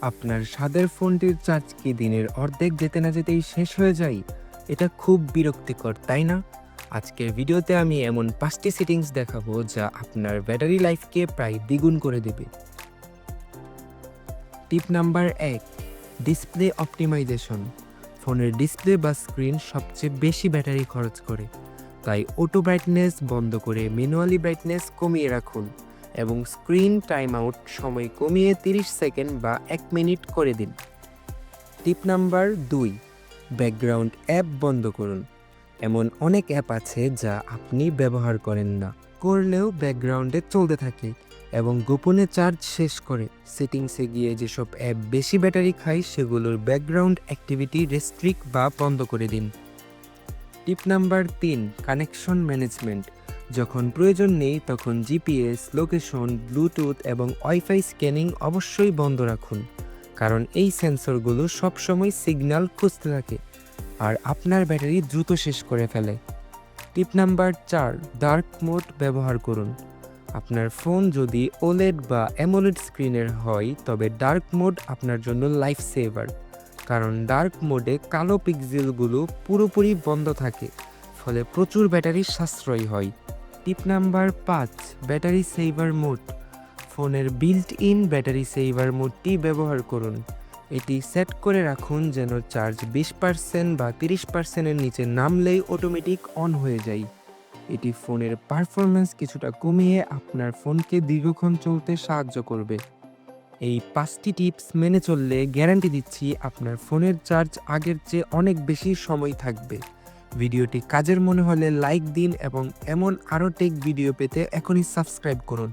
আপনার স্বাদের ফোনটির চার্জ কি দিনের অর্ধেক যেতে না যেতেই শেষ হয়ে যায়? এটা খুব বিরক্তিকর, তাই না? আজকের ভিডিওতে আমি এমন 5টি সেটিংস দেখাবো যা আপনার ব্যাটারি লাইফকে প্রায় দ্বিগুণ করে দেবে। Tip number 1, display optimization. ফোনের ডিসপ্লে বা স্ক্রিন সবচেয়ে বেশি ব্যাটারি খরচ করে, তাই অটো ব্রাইটনেস বন্ধ করে ম্যানুয়ালি ব্রাইটনেস কমিয়ে রাখুন এবং স্ক্রিন টাইম আউট সময় কমিয়ে 30 সেকেন্ড বা 1 মিনিট করে দিন। টিপ নাম্বার 2, ব্যাকগ্রাউন্ড অ্যাপ বন্ধ করুন। এমন অনেক অ্যাপ আছে যা আপনি ব্যবহার করেন না, করলেও ব্যাকগ্রাউন্ডে চলতে থাকে এবং গোপনে চার্জ শেষ করে। সেটিংসে গিয়ে যেসব অ্যাপ বেশি ব্যাটারি খায় সেগুলোর ব্যাকগ্রাউন্ড অ্যাক্টিভিটি রেস্ট্রিক্ট বা বন্ধ করে দিন। টিপ নাম্বার 3, কানেকশন ম্যানেজমেন্ট। যখন প্রয়োজন নেই তখন জিপিএস, লোকেশন, ব্লুটুথ এবং ওয়াইফাই স্ক্যানিং অবশ্যই বন্ধ রাখুন, কারণ এই সেন্সরগুলো সবসময় সিগন্যাল খুঁজতে থাকে আর আপনার ব্যাটারি দ্রুত শেষ করে ফেলে। টিপ নাম্বার 4, ডার্ক মোড ব্যবহার করুন। আপনার ফোন যদি ওলেড বা অ্যামোলেড স্ক্রিনের হয় তবে ডার্ক মোড আপনার জন্য লাইফ সেভার, কারণ ডার্ক মোডে কালো পিক্সেলগুলো পুরোপুরি বন্ধ থাকে, ফলে প্রচুর ব্যাটারি সাশ্রয় হয়। Tip number 5, battery saver mode. ফোনের বিল্ট ইন ব্যাটারি সেভার মোডটি ব্যবহার করুন। এটি সেট করে রাখুন যেন চার্জ 20% বা 30%-এর নিচে নামলেই অটোমেটিক অন হয়ে যায়। এটি ফোনের পারফরম্যান্স কিছুটা কমিয়ে আপনার ফোনকে দীর্ঘক্ষণ চলতে সাহায্য করবে। এই 5টি টিপস মেনে চললে গ্যারান্টি দিচ্ছি আপনার ফোনের চার্জ আগের চেয়ে অনেক বেশি সময় থাকবে। ভিডিওটি কাজের মনে হলে লাইক দিন এবং এমন আরও টেক ভিডিও পেতে এখনই সাবস্ক্রাইব করুন।